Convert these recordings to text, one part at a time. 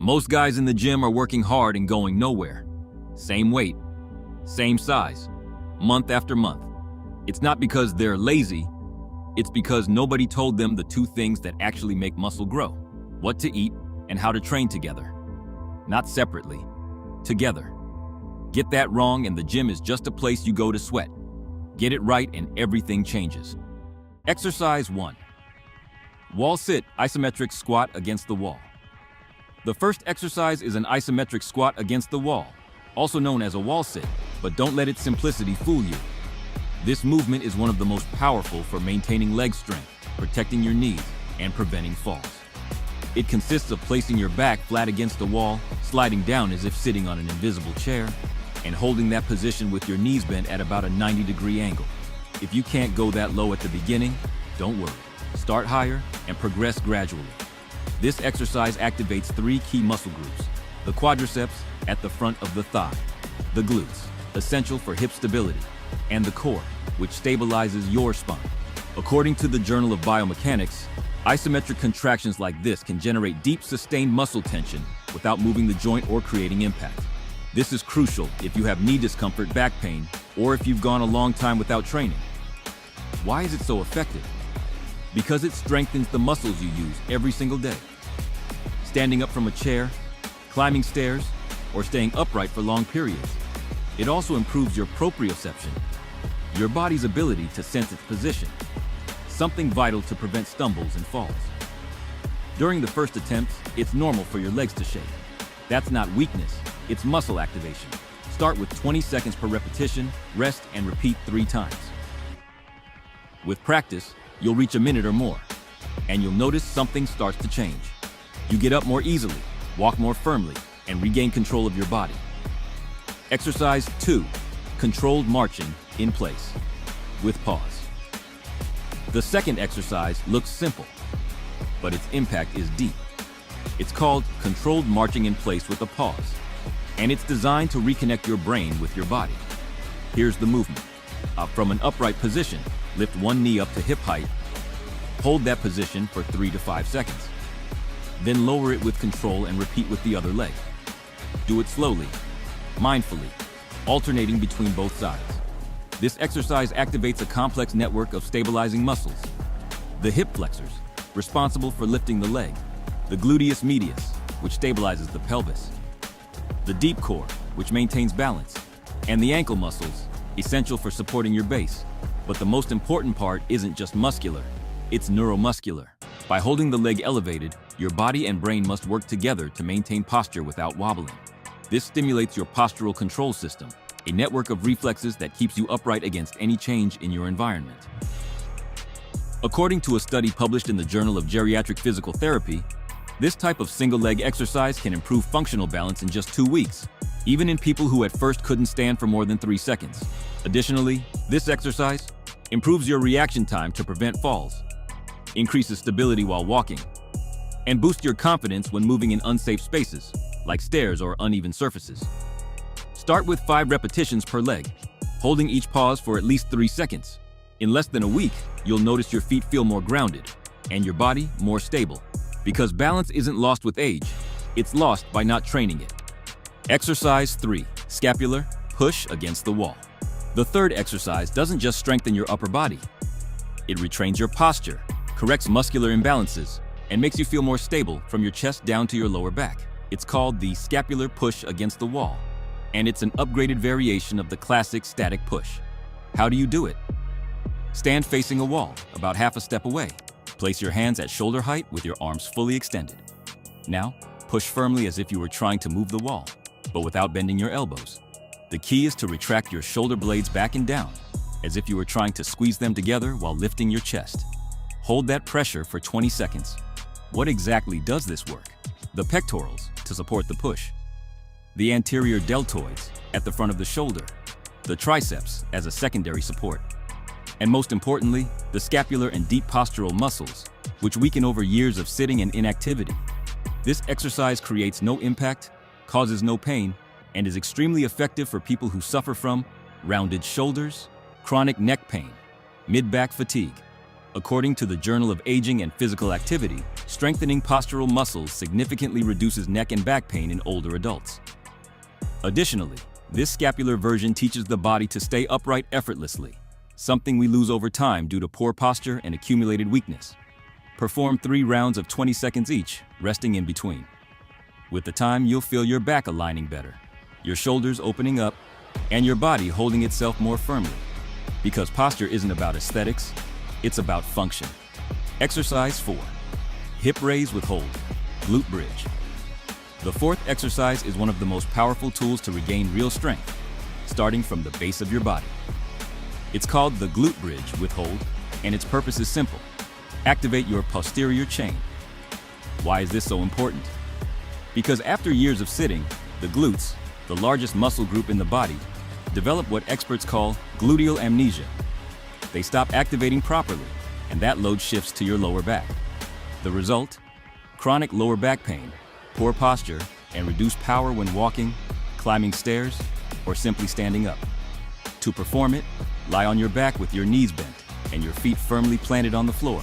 Most guys in the gym are working hard and going nowhere. Same weight, same size, month after month. It's not because they're lazy, it's because nobody told them the two things that actually make muscle grow: what to eat and how to train together. Not separately, together. Get that wrong and the gym is just a place you go to sweat. Get it right and everything changes. Exercise 1. Wall sit, isometric squat against the wall. The first exercise is an isometric squat against the wall, also known as a wall sit, but don't let its simplicity fool you. This movement is one of the most powerful for maintaining leg strength, protecting your knees, and preventing falls. It consists of placing your back flat against the wall, sliding down as if sitting on an invisible chair, and holding that position with your knees bent at about a 90-degree angle. If you can't go that low at the beginning, don't worry. Start higher and progress gradually. This exercise activates 3 key muscle groups: the quadriceps at the front of the thigh, the glutes, essential for hip stability, and the core, which stabilizes your spine. According to the Journal of Biomechanics, isometric contractions like this can generate deep, sustained muscle tension without moving the joint or creating impact. This is crucial if you have knee discomfort, back pain, or if you've gone a long time without training. Why is it so effective? Because it strengthens the muscles you use every single day. Standing up from a chair, climbing stairs, or staying upright for long periods. It also improves your proprioception, your body's ability to sense its position, something vital to prevent stumbles and falls. During the first attempts, it's normal for your legs to shake. That's not weakness, it's muscle activation. Start with 20 seconds per repetition, rest and repeat 3 times. With practice, you'll reach a minute or more, and you'll notice something starts to change. You get up more easily, walk more firmly, and regain control of your body. Exercise 2. Controlled marching in place, with pause. The second exercise looks simple, but its impact is deep. It's called controlled marching in place with a pause, and it's designed to reconnect your brain with your body. Here's the movement. From an upright position, lift one knee up to hip height. Hold that position for 3 to 5 seconds. Then lower it with control and repeat with the other leg. Do it slowly, mindfully, alternating between both sides. This exercise activates a complex network of stabilizing muscles. The hip flexors, responsible for lifting the leg. The gluteus medius, which stabilizes the pelvis. The deep core, which maintains balance. And the ankle muscles, essential for supporting your base. But the most important part isn't just muscular, it's neuromuscular. By holding the leg elevated, your body and brain must work together to maintain posture without wobbling. This stimulates your postural control system, a network of reflexes that keeps you upright against any change in your environment. According to a study published in the Journal of Geriatric Physical Therapy, this type of single-leg exercise can improve functional balance in just 2 weeks, even in people who at first couldn't stand for more than 3 seconds. Additionally, this exercise improves your reaction time to prevent falls, increases stability while walking, and boosts your confidence when moving in unsafe spaces, like stairs or uneven surfaces. Start with 5 repetitions per leg, holding each pause for at least 3 seconds. In less than a week, you'll notice your feet feel more grounded, and your body more stable. Because balance isn't lost with age, it's lost by not training it. Exercise 3. Scapular push against the wall. The third exercise doesn't just strengthen your upper body. It retrains your posture, corrects muscular imbalances, and makes you feel more stable from your chest down to your lower back. It's called the scapular push against the wall, and it's an upgraded variation of the classic static push. How do you do it? Stand facing a wall, about half a step away. Place your hands at shoulder height with your arms fully extended. Now, push firmly as if you were trying to move the wall, but without bending your elbows. The key is to retract your shoulder blades back and down, as if you were trying to squeeze them together while lifting your chest. Hold that pressure for 20 seconds. What exactly does this work? The pectorals, to support the push. The anterior deltoids, at the front of the shoulder. The triceps, as a secondary support. And most importantly, the scapular and deep postural muscles, which weaken over years of sitting and inactivity. This exercise creates no impact, causes no pain, and is extremely effective for people who suffer from rounded shoulders, chronic neck pain, mid-back fatigue, According to the Journal of Aging and Physical Activity, strengthening postural muscles significantly reduces neck and back pain in older adults. Additionally, this scapular version teaches the body to stay upright effortlessly, something we lose over time due to poor posture and accumulated weakness. Perform 3 rounds of 20 seconds each, resting in between. With the time, you'll feel your back aligning better, your shoulders opening up, and your body holding itself more firmly. Because posture isn't about aesthetics, it's about function. Exercise 4. Hip raise with hold, glute bridge. The 4th exercise is one of the most powerful tools to regain real strength, starting from the base of your body. It's called the glute bridge with hold, and its purpose is simple. Activate your posterior chain. Why is this so important? Because after years of sitting, the glutes, the largest muscle group in the body, develop what experts call gluteal amnesia. They stop activating properly, and that load shifts to your lower back. The result? Chronic lower back pain, poor posture, and reduced power when walking, climbing stairs, or simply standing up. To perform it, lie on your back with your knees bent and your feet firmly planted on the floor.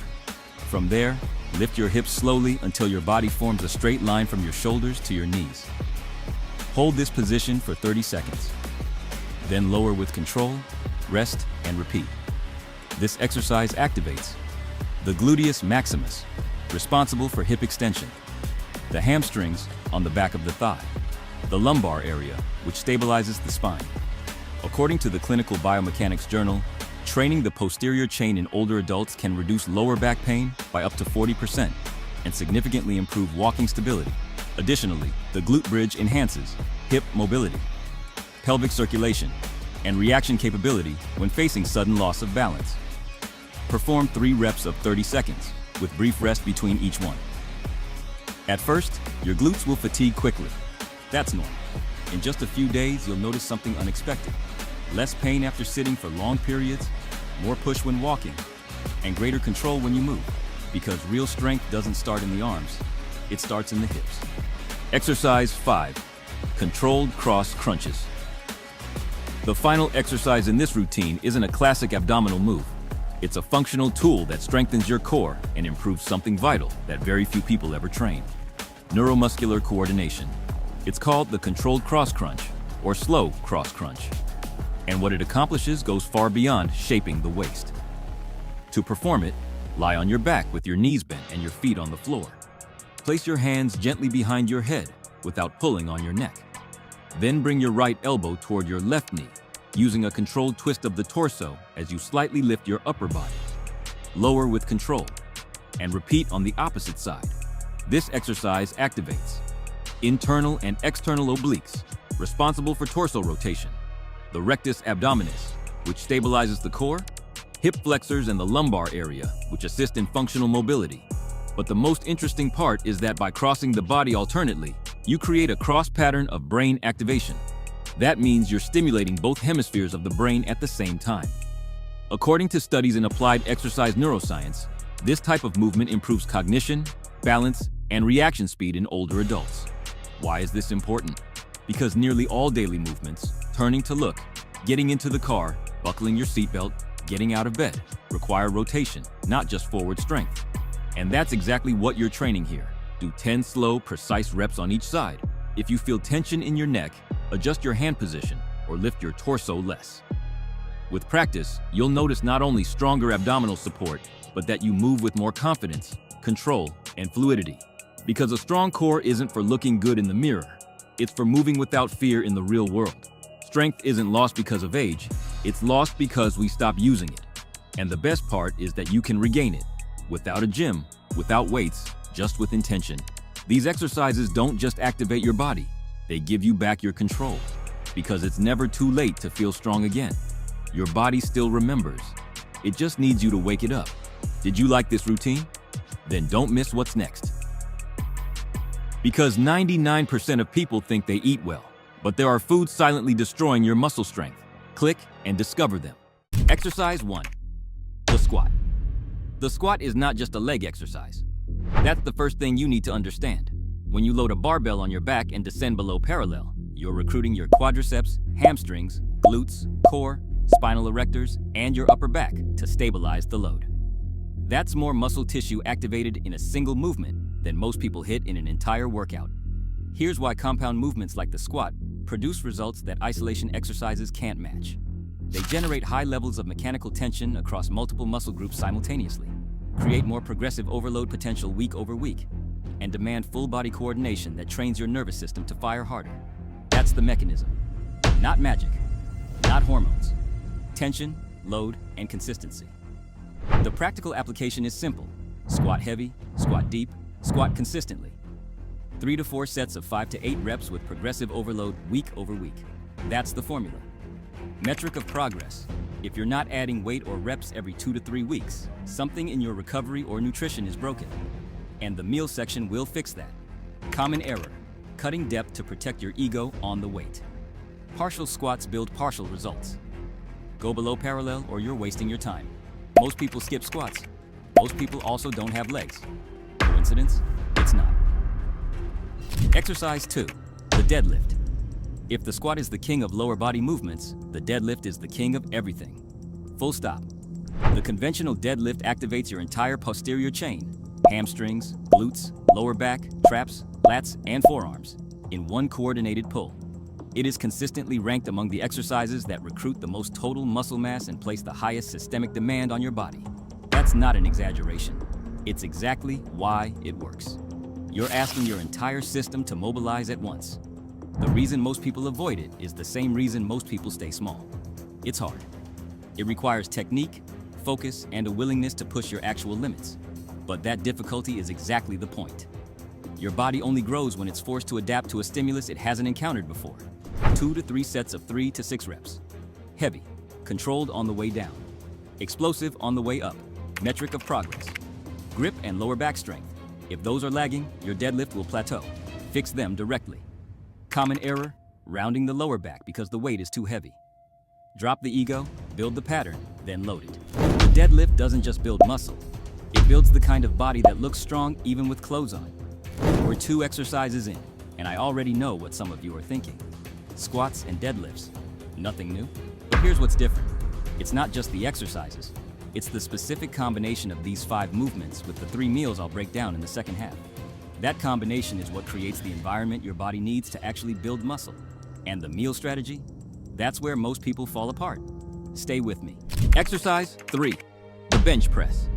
From there, lift your hips slowly until your body forms a straight line from your shoulders to your knees. Hold this position for 30 seconds. Then lower with control, rest, and repeat. This exercise activates the gluteus maximus, responsible for hip extension, the hamstrings on the back of the thigh, the lumbar area, which stabilizes the spine. According to the Clinical Biomechanics Journal, training the posterior chain in older adults can reduce lower back pain by up to 40% and significantly improve walking stability. Additionally, the glute bridge enhances hip mobility, pelvic circulation, and reaction capability when facing sudden loss of balance. Perform 3 reps of 30 seconds, with brief rest between each one. At first, your glutes will fatigue quickly. That's normal. In just a few days, you'll notice something unexpected. Less pain after sitting for long periods, more push when walking, and greater control when you move. Because real strength doesn't start in the arms, it starts in the hips. Exercise 5. Controlled cross crunches. The final exercise in this routine isn't a classic abdominal move. It's a functional tool that strengthens your core and improves something vital that very few people ever train: neuromuscular coordination. It's called the controlled cross crunch, or slow cross crunch. And what it accomplishes goes far beyond shaping the waist. To perform it, lie on your back with your knees bent and your feet on the floor. Place your hands gently behind your head without pulling on your neck. Then bring your right elbow toward your left knee, using a controlled twist of the torso as you slightly lift your upper body. Lower with control, and repeat on the opposite side. This exercise activates internal and external obliques, responsible for torso rotation, the rectus abdominis, which stabilizes the core, hip flexors, and the lumbar area, which assist in functional mobility. But the most interesting part is that by crossing the body alternately, you create a cross pattern of brain activation. That means you're stimulating both hemispheres of the brain at the same time. According to studies in applied exercise neuroscience, this type of movement improves cognition, balance, and reaction speed in older adults. Why is this important? Because nearly all daily movements, turning to look, getting into the car, buckling your seatbelt, getting out of bed, require rotation, not just forward strength. And that's exactly what you're training here. Do 10 slow, precise reps on each side. If you feel tension in your neck, adjust your hand position or lift your torso less. With practice, you'll notice not only stronger abdominal support, but that you move with more confidence, control, and fluidity. Because a strong core isn't for looking good in the mirror, it's for moving without fear in the real world. Strength isn't lost because of age, it's lost because we stop using it. And the best part is that you can regain it, without a gym, without weights, just with intention. These exercises don't just activate your body, they give you back your control. Because it's never too late to feel strong again. Your body still remembers. It just needs you to wake it up. Did you like this routine? Then don't miss what's next. Because 99% of people think they eat well, but there are foods silently destroying your muscle strength. Click and discover them. Exercise 1. The squat. The squat is not just a leg exercise. That's the first thing you need to understand. When you load a barbell on your back and descend below parallel, you're recruiting your quadriceps, hamstrings, glutes, core, spinal erectors, and your upper back to stabilize the load. That's more muscle tissue activated in a single movement than most people hit in an entire workout. Here's why compound movements like the squat produce results that isolation exercises can't match. They generate high levels of mechanical tension across multiple muscle groups simultaneously, create more progressive overload potential week over week, and demand full body coordination that trains your nervous system to fire harder. That's the mechanism. Not magic, not hormones. Tension, load, and consistency. The practical application is simple. Squat heavy, squat deep, squat consistently. 3 to 4 sets of 5 to 8 reps with progressive overload week over week. That's the formula. Metric of progress. If you're not adding weight or reps every 2 to 3 weeks, something in your recovery or nutrition is broken. And the meal section will fix that. Common error. Cutting depth to protect your ego on the weight. Partial squats build partial results. Go below parallel or you're wasting your time. Most people skip squats. Most people also don't have legs. Coincidence? It's not. Exercise 2, the deadlift. If the squat is the king of lower body movements, the deadlift is the king of everything. Full stop. The conventional deadlift activates your entire posterior chain, hamstrings, glutes, lower back, traps, lats, and forearms, in one coordinated pull. It is consistently ranked among the exercises that recruit the most total muscle mass and place the highest systemic demand on your body. That's not an exaggeration. It's exactly why it works. You're asking your entire system to mobilize at once. The reason most people avoid it is the same reason most people stay small. It's hard. It requires technique, focus, and a willingness to push your actual limits. But that difficulty is exactly the point. Your body only grows when it's forced to adapt to a stimulus it hasn't encountered before. 2 to 3 sets of 3 to 6 reps. Heavy, controlled on the way down. Explosive on the way up. Metric of progress. Grip and lower back strength. If those are lagging, your deadlift will plateau. Fix them directly. Common error, rounding the lower back because the weight is too heavy. Drop the ego, build the pattern, then load it. The deadlift doesn't just build muscle. It builds the kind of body that looks strong even with clothes on. We're 2 exercises in, and I already know what some of you are thinking. Squats and deadlifts. Nothing new? But here's what's different. It's not just the exercises. It's the specific combination of these 5 movements with the 3 meals I'll break down in the second half. That combination is what creates the environment your body needs to actually build muscle. And the meal strategy? That's where most people fall apart. Stay with me. Exercise 3, the bench press.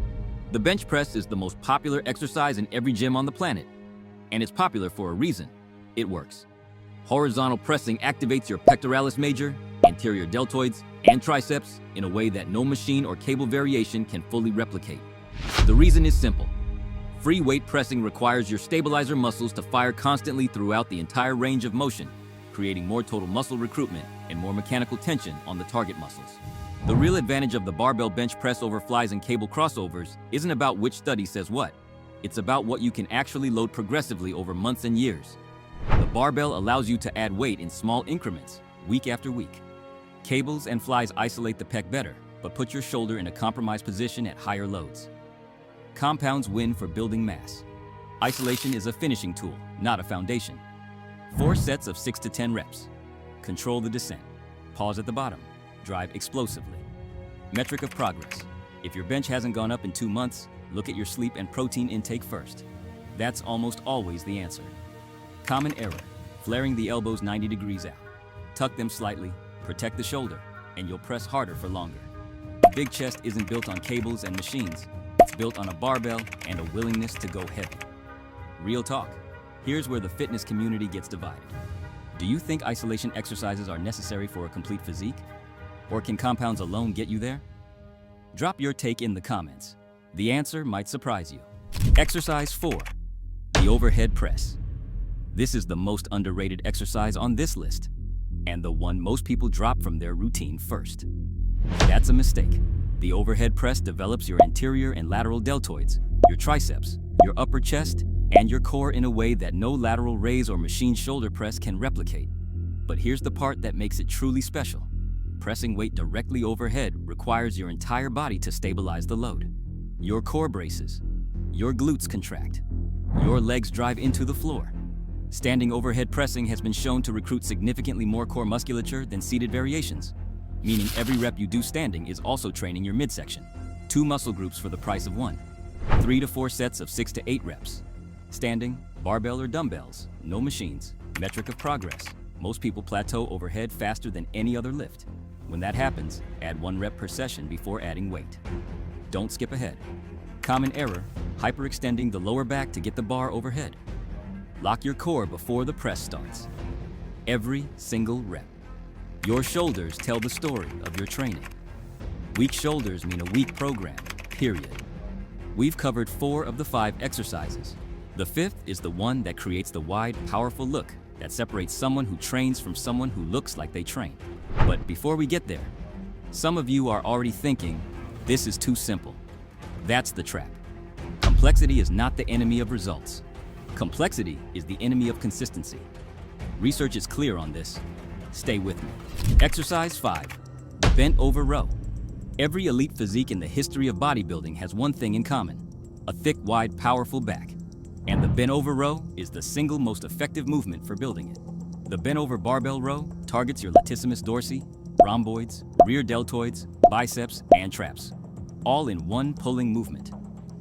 The bench press is the most popular exercise in every gym on the planet. And it's popular for a reason. It works. Horizontal pressing activates your pectoralis major, anterior deltoids, and triceps in a way that no machine or cable variation can fully replicate. The reason is simple. Free weight pressing requires your stabilizer muscles to fire constantly throughout the entire range of motion, creating more total muscle recruitment and more mechanical tension on the target muscles. The real advantage of the barbell bench press over flies and cable crossovers isn't about which study says what. It's about what you can actually load progressively over months and years. The barbell allows you to add weight in small increments, week after week. Cables and flies isolate the pec better, but put your shoulder in a compromised position at higher loads. Compounds win for building mass. Isolation is a finishing tool, not a foundation. 4 sets of 6 to 10 reps. Control the descent. Pause at the bottom. Drive explosively. Metric of progress. If your bench hasn't gone up in 2 months, look at your sleep and protein intake first. That's almost always the answer. Common error, flaring the elbows 90 degrees out. Tuck them slightly, protect the shoulder, and you'll press harder for longer. A big chest isn't built on cables and machines. It's built on a barbell and a willingness to go heavy. Real talk. Here's where the fitness community gets divided. Do you think isolation exercises are necessary for a complete physique? Or can compounds alone get you there? Drop your take in the comments. The answer might surprise you. Exercise 4, the overhead press. This is the most underrated exercise on this list, and the one most people drop from their routine first. That's a mistake. The overhead press develops your anterior and lateral deltoids, your triceps, your upper chest, and your core in a way that no lateral raise or machine shoulder press can replicate. But here's the part that makes it truly special. Pressing weight directly overhead requires your entire body to stabilize the load. Your core braces, your glutes contract, your legs drive into the floor. Standing overhead pressing has been shown to recruit significantly more core musculature than seated variations, meaning every rep you do standing is also training your midsection. 2 muscle groups for the price of 1. 3 to 4 sets of 6 to 8 reps. Standing, barbell or dumbbells, no machines. Metric of progress. Most people plateau overhead faster than any other lift. When that happens, add 1 rep per session before adding weight. Don't skip ahead. Common error, hyperextending the lower back to get the bar overhead. Lock your core before the press starts. Every single rep. Your shoulders tell the story of your training. Weak shoulders mean a weak program, period. We've covered 4 of the 5 exercises. The 5th is the one that creates the wide, powerful look that separates someone who trains from someone who looks like they train. But before we get there, some of you are already thinking, this is too simple. That's the trap. Complexity is not the enemy of results. Complexity is the enemy of consistency. Research is clear on this. Stay with me. Exercise 5, bent over row. Every elite physique in the history of bodybuilding has one thing in common: a thick, wide, powerful back. And the bent over row is the single most effective movement for building it. The bent over barbell row targets your latissimus dorsi, rhomboids, rear deltoids, biceps, and traps, all in one pulling movement.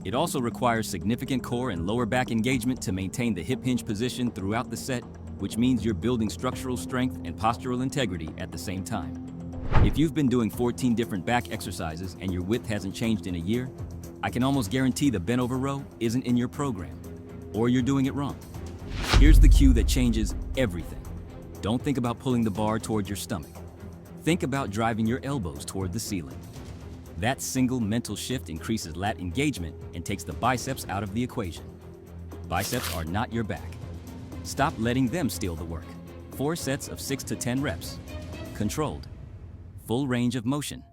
It also requires significant core and lower back engagement to maintain the hip hinge position throughout the set, which means you're building structural strength and postural integrity at the same time. If you've been doing 14 different back exercises and your width hasn't changed in a year, I can almost guarantee the bent over row isn't in your program, or you're doing it wrong. Here's the cue that changes everything. Don't think about pulling the bar toward your stomach. Think about driving your elbows toward the ceiling. That single mental shift increases lat engagement and takes the biceps out of the equation. Biceps are not your back. Stop letting them steal the work. 4 sets of 6 to 10 reps. Controlled. Full range of motion.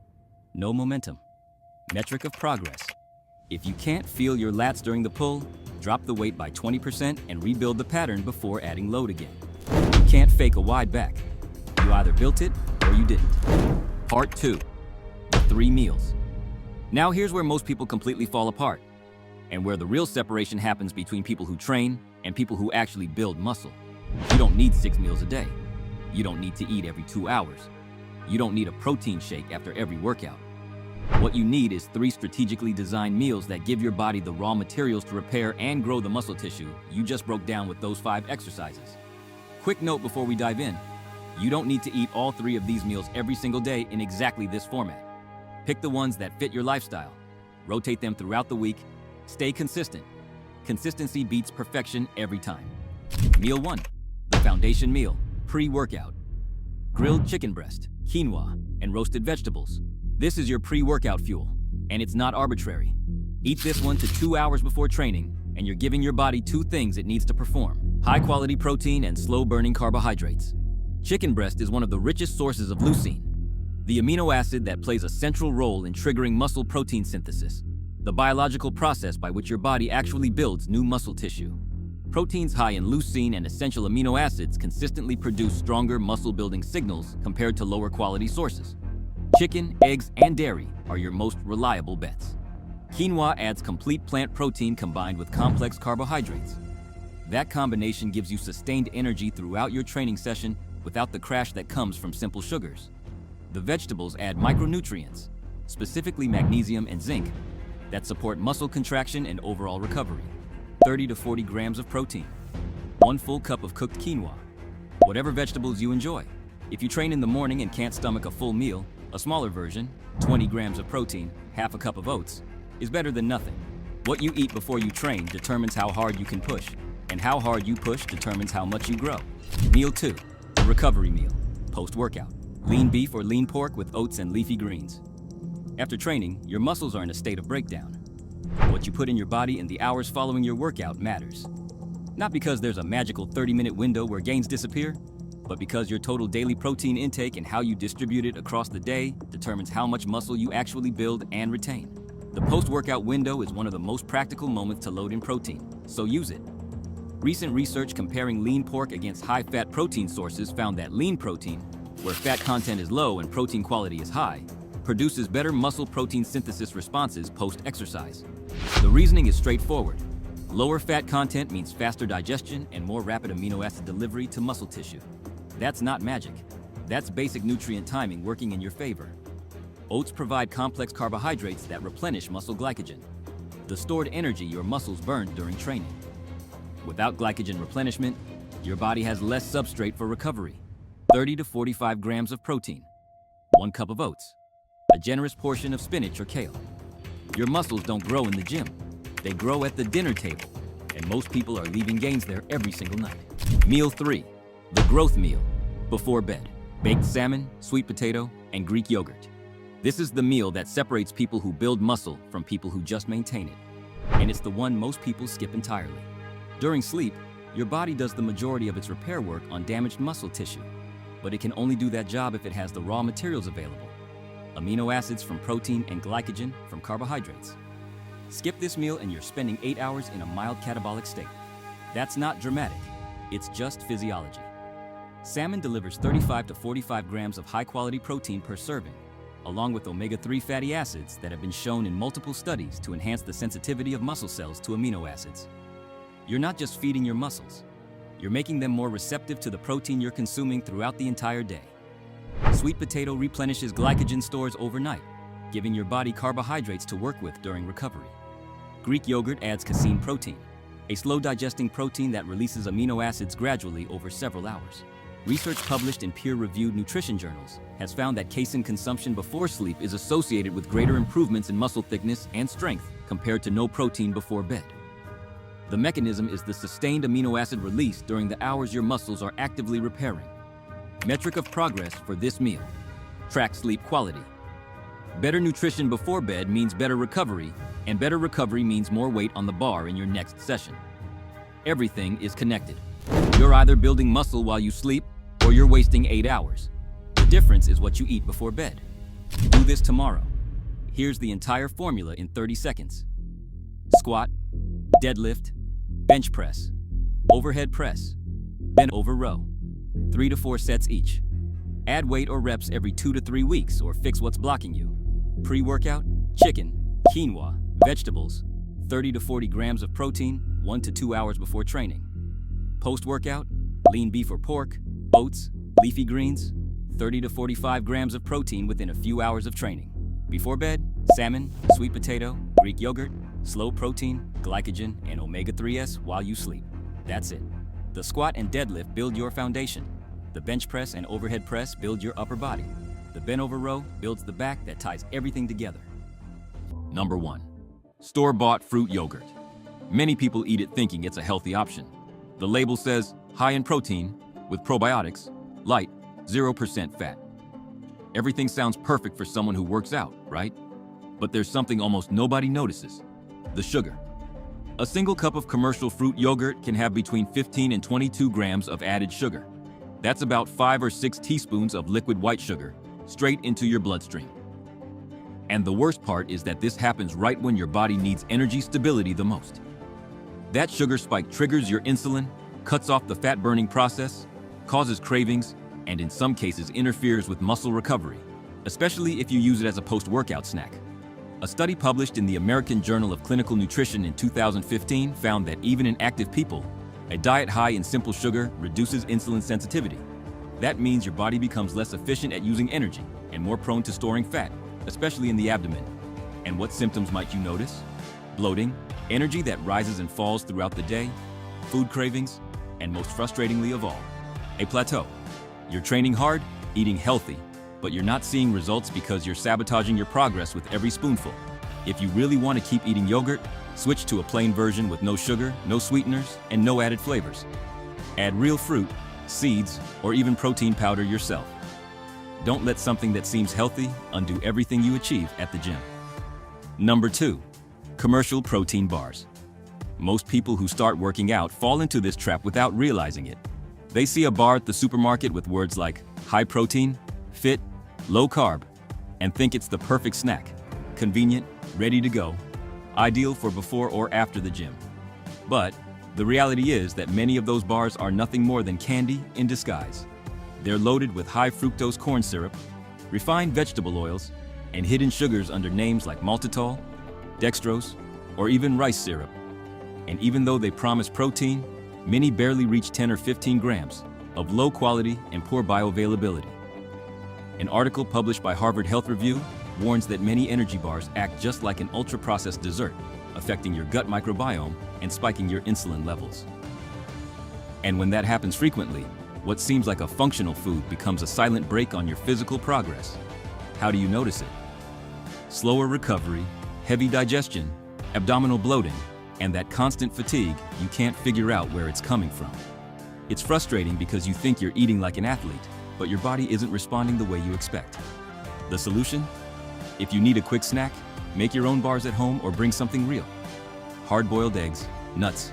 No momentum. Metric of progress. If you can't feel your lats during the pull, drop the weight by 20% and rebuild the pattern before adding load again. You can't fake a wide back. You either built it or you didn't. Part 2. The 3 meals. Now here's where most people completely fall apart, and where the real separation happens between people who train and people who actually build muscle. You don't need 6 meals a day. You don't need to eat every 2 hours. You don't need a protein shake after every workout. What you need is 3 strategically designed meals that give your body the raw materials to repair and grow the muscle tissue you just broke down with those 5 exercises. Quick note before we dive in, you don't need to eat all 3 of these meals every single day in exactly this format. Pick the ones that fit your lifestyle. Rotate them throughout the week. Stay consistent. Consistency beats perfection every time. Meal 1, the foundation meal, pre-workout. Grilled chicken breast, quinoa, and roasted vegetables. This is your pre-workout fuel, and it's not arbitrary. Eat this 1 to 2 hours before training, and you're giving your body 2 things it needs to perform: high-quality protein and slow-burning carbohydrates. Chicken breast is one of the richest sources of leucine, the amino acid that plays a central role in triggering muscle protein synthesis, the biological process by which your body actually builds new muscle tissue. Proteins high in leucine and essential amino acids consistently produce stronger muscle-building signals compared to lower-quality sources. Chicken, eggs, and dairy are your most reliable bets. Quinoa adds complete plant protein combined with complex carbohydrates. That combination gives you sustained energy throughout your training session without the crash that comes from simple sugars. The vegetables add micronutrients, specifically magnesium and zinc, that support muscle contraction and overall recovery. 30 to 40 grams of protein. 1 full cup of cooked quinoa. Whatever vegetables you enjoy. If you train in the morning and can't stomach a full meal, a smaller version, 20 grams of protein, half a cup of oats, is better than nothing. What you eat before you train determines how hard you can push, and how hard you push determines how much you grow. Meal 2, the recovery meal, post-workout. Lean beef or lean pork with oats and leafy greens. After training, your muscles are in a state of breakdown. What you put in your body in the hours following your workout matters. Not because there's a magical 30-minute window where gains disappear, but because your total daily protein intake and how you distribute it across the day determines how much muscle you actually build and retain. The post-workout window is one of the most practical moments to load in protein, so use it. Recent research comparing lean pork against high-fat protein sources found that lean protein, where fat content is low and protein quality is high, produces better muscle protein synthesis responses post-exercise. The reasoning is straightforward. Lower fat content means faster digestion and more rapid amino acid delivery to muscle tissue. That's not magic. That's basic nutrient timing working in your favor. Oats provide complex carbohydrates that replenish muscle glycogen, the stored energy your muscles burn during training. Without glycogen replenishment, your body has less substrate for recovery. 30 to 45 grams of protein, 1 cup of oats, a generous portion of spinach or kale. Your muscles don't grow in the gym. They grow at the dinner table, and most people are leaving gains there every single night. Meal 3, the growth meal, before bed. Baked salmon, sweet potato, and Greek yogurt. This is the meal that separates people who build muscle from people who just maintain it. And it's the one most people skip entirely. During sleep, your body does the majority of its repair work on damaged muscle tissue, but it can only do that job if it has the raw materials available: amino acids from protein and glycogen from carbohydrates. Skip this meal and you're spending 8 hours in a mild catabolic state. That's not dramatic, it's just physiology. Salmon delivers 35 to 45 grams of high-quality protein per serving, along with omega-3 fatty acids that have been shown in multiple studies to enhance the sensitivity of muscle cells to amino acids. You're not just feeding your muscles, you're making them more receptive to the protein you're consuming throughout the entire day. Sweet potato replenishes glycogen stores overnight, giving your body carbohydrates to work with during recovery. Greek yogurt adds casein protein, a slow-digesting protein that releases amino acids gradually over several hours. Research published in peer-reviewed nutrition journals has found that casein consumption before sleep is associated with greater improvements in muscle thickness and strength compared to no protein before bed. The mechanism is the sustained amino acid release during the hours your muscles are actively repairing. Metric of progress for this meal: track sleep quality. Better nutrition before bed means better recovery, and better recovery means more weight on the bar in your next session. Everything is connected. You're either building muscle while you sleep, or you're wasting 8 hours. The difference is what you eat before bed. Do this tomorrow. Here's the entire formula in 30 seconds. Squat, deadlift, bench press, overhead press, bent over row. 3 to 4 sets each. Add weight or reps every 2 to 3 weeks or fix what's blocking you. Pre-workout: chicken, quinoa, vegetables, 30 to 40 grams of protein, 1 to 2 hours before training. Post-workout: lean beef or pork, oats, leafy greens, 30 to 45 grams of protein within a few hours of training. Before bed: salmon, sweet potato, Greek yogurt, slow protein, glycogen, and omega-3s while you sleep. That's it. The squat and deadlift build your foundation. The bench press and overhead press build your upper body. The bent over row builds the back that ties everything together. Number 1. Store-bought fruit yogurt. Many people eat it thinking it's a healthy option. The label says high in protein, with probiotics, light, 0% fat. Everything sounds perfect for someone who works out, right? But there's something almost nobody notices: the sugar. A single cup of commercial fruit yogurt can have between 15 and 22 grams of added sugar. That's about 5 or 6 teaspoons of liquid white sugar straight into your bloodstream. And the worst part is that this happens right when your body needs energy stability the most. That sugar spike triggers your insulin, cuts off the fat-burning process, causes cravings, and in some cases interferes with muscle recovery, especially if you use it as a post-workout snack. A study published in the American Journal of Clinical Nutrition in 2015 found that even in active people, a diet high in simple sugar reduces insulin sensitivity. That means your body becomes less efficient at using energy and more prone to storing fat, especially in the abdomen. And what symptoms might you notice? Bloating, energy that rises and falls throughout the day, food cravings, and most frustratingly of all, a plateau. You're training hard, eating healthy, but you're not seeing results because you're sabotaging your progress with every spoonful. If you really want to keep eating yogurt, switch to a plain version with no sugar, no sweeteners, and no added flavors. Add real fruit, seeds, or even protein powder yourself. Don't let something that seems healthy undo everything you achieve at the gym. Number 2. Commercial protein bars. Most people who start working out fall into this trap without realizing it. They see a bar at the supermarket with words like high protein, fit, low carb, and think it's the perfect snack. Convenient, ready to go, ideal for before or after the gym. But the reality is that many of those bars are nothing more than candy in disguise. They're loaded with high fructose corn syrup, refined vegetable oils, and hidden sugars under names like maltitol, dextrose, or even rice syrup. And even though they promise protein, many barely reach 10 or 15 grams of low quality and poor bioavailability. An article published by Harvard Health Review warns that many energy bars act just like an ultra-processed dessert, affecting your gut microbiome and spiking your insulin levels. And when that happens frequently, what seems like a functional food becomes a silent brake on your physical progress. How do you notice it? Slower recovery, heavy digestion, abdominal bloating, and that constant fatigue you can't figure out where it's coming from. It's frustrating because you think you're eating like an athlete, but your body isn't responding the way you expect. The solution? If you need a quick snack, make your own bars at home or bring something real. Hard-boiled eggs, nuts,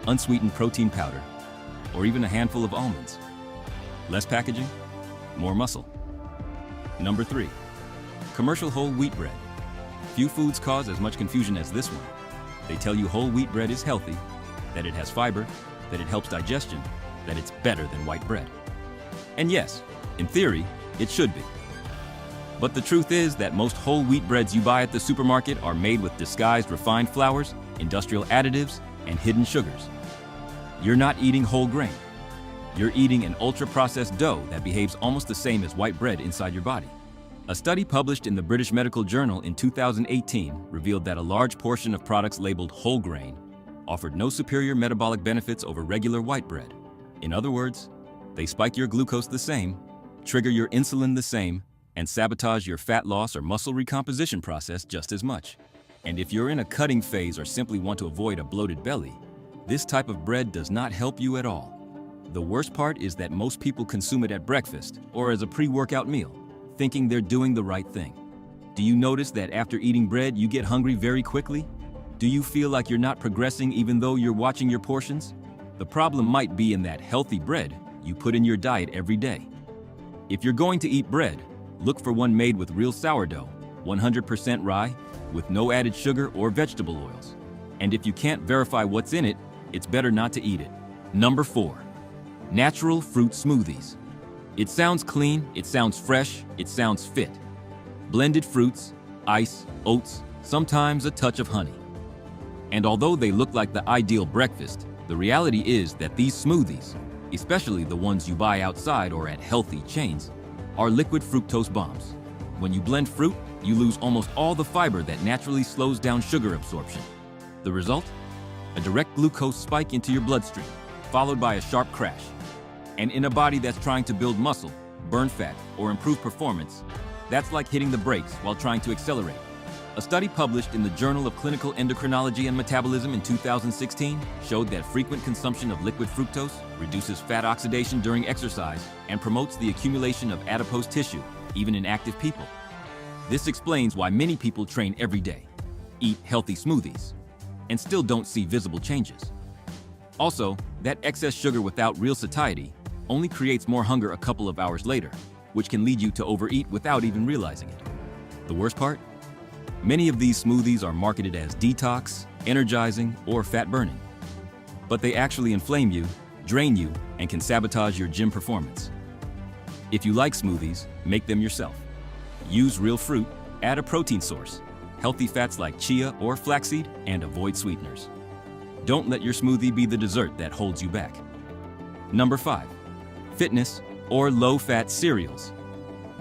unsweetened protein powder, or even a handful of almonds. Less packaging, more muscle. Number 3, commercial whole wheat bread. Few foods cause as much confusion as this one. They tell you whole wheat bread is healthy, that it has fiber, that it helps digestion, that it's better than white bread. And yes, in theory, it should be. But the truth is that most whole wheat breads you buy at the supermarket are made with disguised refined flours, industrial additives, and hidden sugars. You're not eating whole grain. You're eating an ultra-processed dough that behaves almost the same as white bread inside your body. A study published in the British Medical Journal in 2018 revealed that a large portion of products labeled whole grain offered no superior metabolic benefits over regular white bread. In other words, they spike your glucose the same, trigger your insulin the same, and sabotage your fat loss or muscle recomposition process just as much. And if you're in a cutting phase or simply want to avoid a bloated belly, this type of bread does not help you at all. The worst part is that most people consume it at breakfast or as a pre-workout meal, thinking they're doing the right thing. Do you notice that after eating bread, you get hungry very quickly? Do you feel like you're not progressing even though you're watching your portions? The problem might be in that healthy bread you put in your diet every day. If you're going to eat bread, look for one made with real sourdough, 100% rye, with no added sugar or vegetable oils. And if you can't verify what's in it, it's better not to eat it. Number 4, natural fruit smoothies. It sounds clean, it sounds fresh, it sounds fit. Blended fruits, ice, oats, sometimes a touch of honey. And although they look like the ideal breakfast, the reality is that these smoothies, especially the ones you buy outside or at healthy chains, are liquid fructose bombs. When you blend fruit, you lose almost all the fiber that naturally slows down sugar absorption. The result? A direct glucose spike into your bloodstream, followed by a sharp crash. And in a body that's trying to build muscle, burn fat, or improve performance, that's like hitting the brakes while trying to accelerate. A study published in the Journal of Clinical Endocrinology and Metabolism in 2016 showed that frequent consumption of liquid fructose reduces fat oxidation during exercise and promotes the accumulation of adipose tissue, even in active people. This explains why many people train every day, eat healthy smoothies, and still don't see visible changes. Also, that excess sugar without real satiety only creates more hunger a couple of hours later, which can lead you to overeat without even realizing it. The worst part? Many of these smoothies are marketed as detox, energizing, or fat-burning. But they actually inflame you, drain you, and can sabotage your gym performance. If you like smoothies, make them yourself. Use real fruit, add a protein source, healthy fats like chia or flaxseed, and avoid sweeteners. Don't let your smoothie be the dessert that holds you back. Number 5, fitness or low-fat cereals.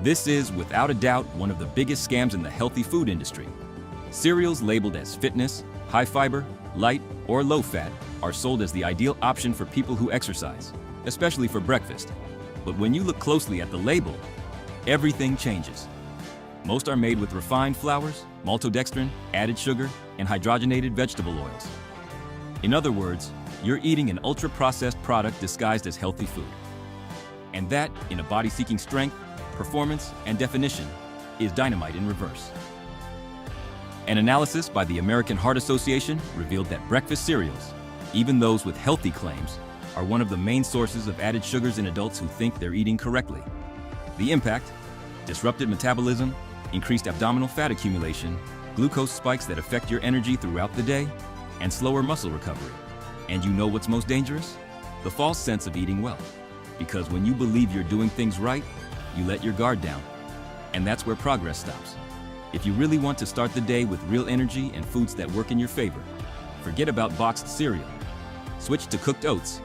This is, without a doubt, one of the biggest scams in the healthy food industry. Cereals labeled as fitness, high fiber, light, or low fat are sold as the ideal option for people who exercise, especially for breakfast. But when you look closely at the label, everything changes. Most are made with refined flours, maltodextrin, added sugar, and hydrogenated vegetable oils. In other words, you're eating an ultra-processed product disguised as healthy food. And that, in a body seeking strength, performance, and definition, is dynamite in reverse. An analysis by the American Heart Association revealed that breakfast cereals, even those with healthy claims, are one of the main sources of added sugars in adults who think they're eating correctly. The impact? Disrupted metabolism, increased abdominal fat accumulation, glucose spikes that affect your energy throughout the day, and slower muscle recovery. And you know what's most dangerous? The false sense of eating well. Because when you believe you're doing things right, you let your guard down. And that's where progress stops. If you really want to start the day with real energy and foods that work in your favor, forget about boxed cereal. Switch to cooked oats,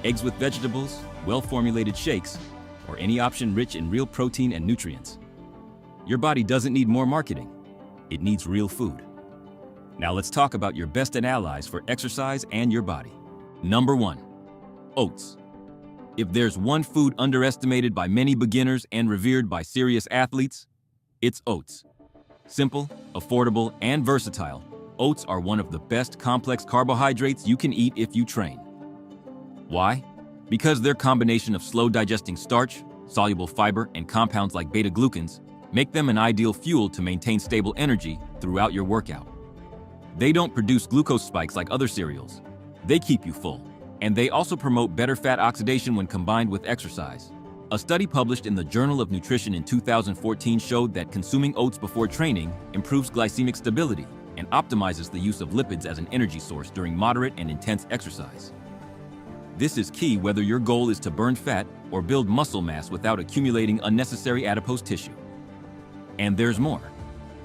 eggs with vegetables, well-formulated shakes, or any option rich in real protein and nutrients. Your body doesn't need more marketing. It needs real food. Now let's talk about your best allies for exercise and your body. Number 1. Oats. If there's one food underestimated by many beginners and revered by serious athletes, it's oats. Simple, affordable, and versatile, oats are one of the best complex carbohydrates you can eat if you train. Why? Because their combination of slow-digesting starch, soluble fiber, and compounds like beta-glucans make them an ideal fuel to maintain stable energy throughout your workout. They don't produce glucose spikes like other cereals. They keep you full. And they also promote better fat oxidation when combined with exercise. A study published in the Journal of Nutrition in 2014 showed that consuming oats before training improves glycemic stability and optimizes the use of lipids as an energy source during moderate and intense exercise. This is key whether your goal is to burn fat or build muscle mass without accumulating unnecessary adipose tissue. And there's more.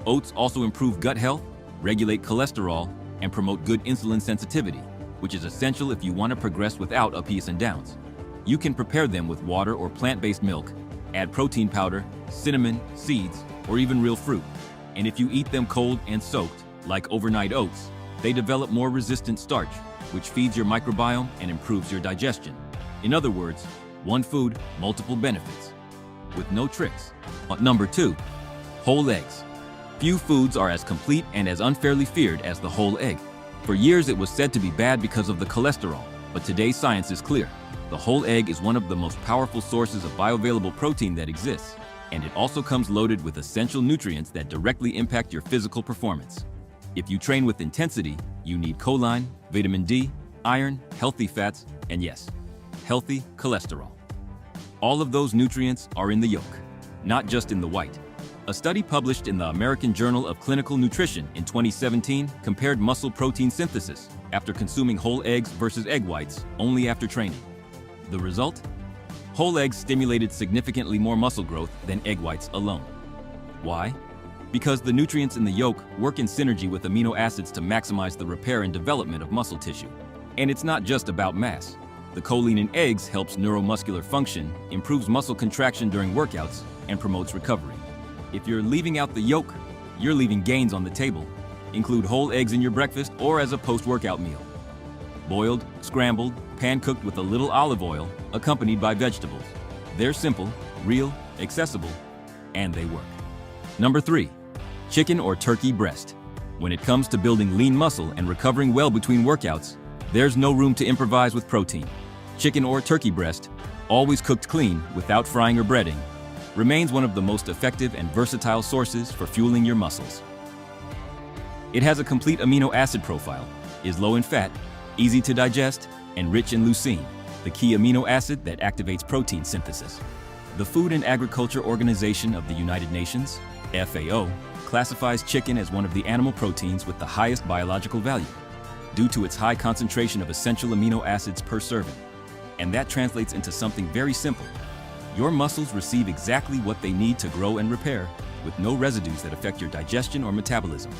Oats also improve gut health, regulate cholesterol, and promote good insulin sensitivity, which is essential if you want to progress without ups and downs. You can prepare them with water or plant-based milk, add protein powder, cinnamon, seeds, or even real fruit. And if you eat them cold and soaked, like overnight oats, they develop more resistant starch, which feeds your microbiome and improves your digestion. In other words, one food, multiple benefits, with no tricks. Number 2, whole eggs. Few foods are as complete and as unfairly feared as the whole egg. For years it was said to be bad because of the cholesterol, but today's science is clear. The whole egg is one of the most powerful sources of bioavailable protein that exists, and it also comes loaded with essential nutrients that directly impact your physical performance. If you train with intensity, you need choline, vitamin D, iron, healthy fats, and yes, healthy cholesterol. All of those nutrients are in the yolk, not just in the white. A study published in the American Journal of Clinical Nutrition in 2017 compared muscle protein synthesis after consuming whole eggs versus egg whites only after training. The result? Whole eggs stimulated significantly more muscle growth than egg whites alone. Why? Because the nutrients in the yolk work in synergy with amino acids to maximize the repair and development of muscle tissue. And it's not just about mass. The choline in eggs helps neuromuscular function, improves muscle contraction during workouts, and promotes recovery. If you're leaving out the yolk, you're leaving gains on the table. Include whole eggs in your breakfast or as a post-workout meal. Boiled, scrambled, pan-cooked with a little olive oil, accompanied by vegetables. They're simple, real, accessible, and they work. Number 3, chicken or turkey breast. When it comes to building lean muscle and recovering well between workouts, there's no room to improvise with protein. Chicken or turkey breast, always cooked clean without frying or breading, remains one of the most effective and versatile sources for fueling your muscles. It has a complete amino acid profile, is low in fat, easy to digest, and rich in leucine, the key amino acid that activates protein synthesis. The Food and Agriculture Organization of the United Nations, FAO, classifies chicken as one of the animal proteins with the highest biological value, due to its high concentration of essential amino acids per serving. And that translates into something very simple. Your muscles receive exactly what they need to grow and repair, with no residues that affect your digestion or metabolism.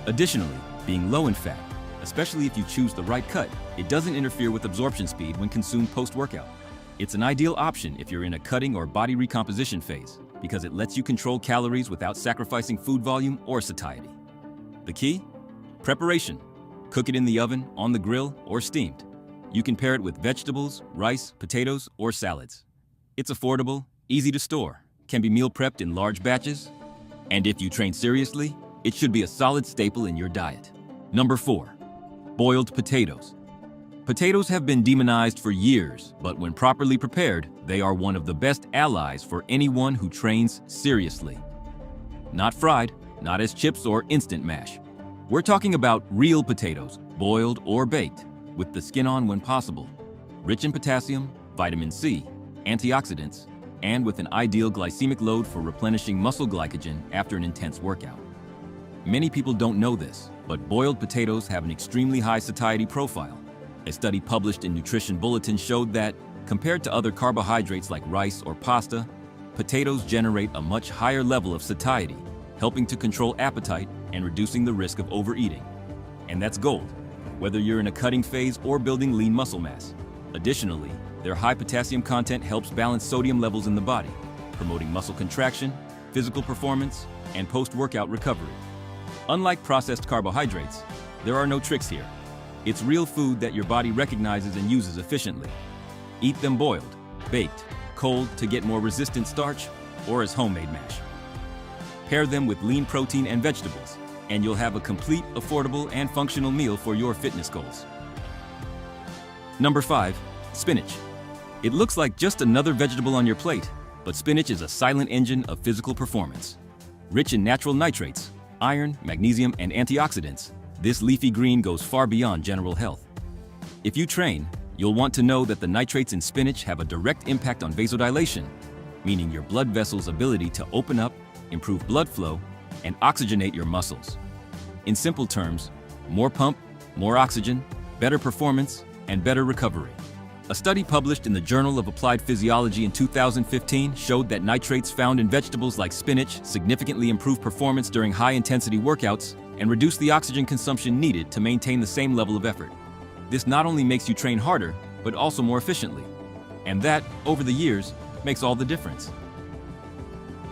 Additionally, being low in fat, especially if you choose the right cut, it doesn't interfere with absorption speed when consumed post-workout. It's an ideal option if you're in a cutting or body recomposition phase, because it lets you control calories without sacrificing food volume or satiety. The key? Preparation. Cook it in the oven, on the grill, or steamed. You can pair it with vegetables, rice, potatoes, or salads. It's affordable, easy to store, can be meal prepped in large batches, and if you train seriously, it should be a solid staple in your diet. Number 4, boiled potatoes. Potatoes have been demonized for years, but when properly prepared, they are one of the best allies for anyone who trains seriously. Not fried, not as chips or instant mash. We're talking about real potatoes, boiled or baked, with the skin on when possible, rich in potassium, vitamin C, antioxidants, and with an ideal glycemic load for replenishing muscle glycogen after an intense workout. Many people don't know this, but boiled potatoes have an extremely high satiety profile. A study published in Nutrition Bulletin showed that, compared to other carbohydrates like rice or pasta, potatoes generate a much higher level of satiety, helping to control appetite and reducing the risk of overeating. And that's gold, whether you're in a cutting phase or building lean muscle mass. Additionally, their high potassium content helps balance sodium levels in the body, promoting muscle contraction, physical performance, and post-workout recovery. Unlike processed carbohydrates, there are no tricks here. It's real food that your body recognizes and uses efficiently. Eat them boiled, baked, cold to get more resistant starch, or as homemade mash. Pair them with lean protein and vegetables, and you'll have a complete, affordable, and functional meal for your fitness goals. Number 5, spinach. It looks like just another vegetable on your plate, but spinach is a silent engine of physical performance. Rich in natural nitrates, iron, magnesium, and antioxidants, this leafy green goes far beyond general health. If you train, you'll want to know that the nitrates in spinach have a direct impact on vasodilation, meaning your blood vessels' ability to open up, improve blood flow, and oxygenate your muscles. In simple terms, more pump, more oxygen, better performance, and better recovery. A study published in the Journal of Applied Physiology in 2015 showed that nitrates found in vegetables like spinach significantly improve performance during high-intensity workouts and reduce the oxygen consumption needed to maintain the same level of effort. This not only makes you train harder, but also more efficiently. And that, over the years, makes all the difference.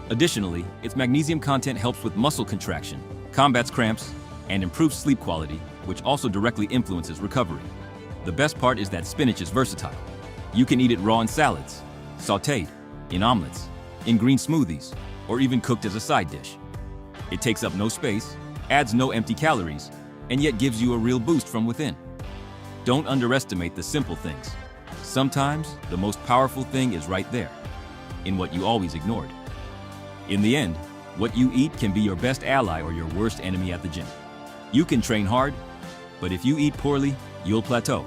Additionally, its magnesium content helps with muscle contraction, combats cramps, and improves sleep quality, which also directly influences recovery. The best part is that spinach is versatile. You can eat it raw in salads, sautéed, in omelets, in green smoothies, or even cooked as a side dish. It takes up no space, adds no empty calories, and yet gives you a real boost from within. Don't underestimate the simple things. Sometimes, the most powerful thing is right there, in what you always ignored. In the end, what you eat can be your best ally or your worst enemy at the gym. You can train hard, but if you eat poorly, you'll plateau.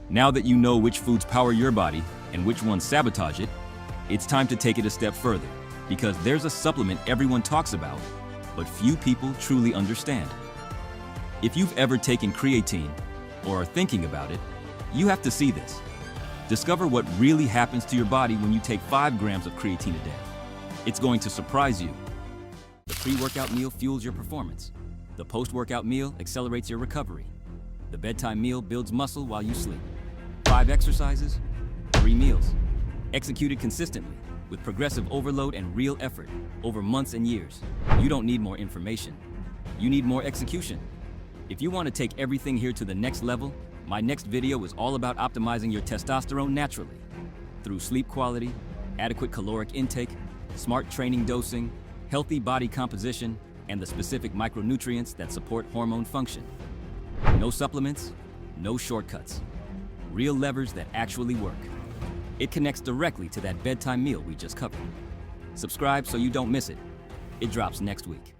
Now that you know which foods power your body and which ones sabotage it, it's time to take it a step further, because there's a supplement everyone talks about, but few people truly understand. If you've ever taken creatine, or are thinking about it, you have to see this. Discover what really happens to your body when you take 5 grams of creatine a day. It's going to surprise you. The pre-workout meal fuels your performance. The post-workout meal accelerates your recovery. The bedtime meal builds muscle while you sleep. 5 exercises, 3 meals. Executed consistently, with progressive overload and real effort, over months and years. You don't need more information. You need more execution. If you want to take everything here to the next level, my next video is all about optimizing your testosterone naturally. Through sleep quality, adequate caloric intake, smart training dosing, healthy body composition, and the specific micronutrients that support hormone function. No supplements, no shortcuts. Real levers that actually work. It connects directly to that bedtime meal we just covered. Subscribe so you don't miss it. It drops next week.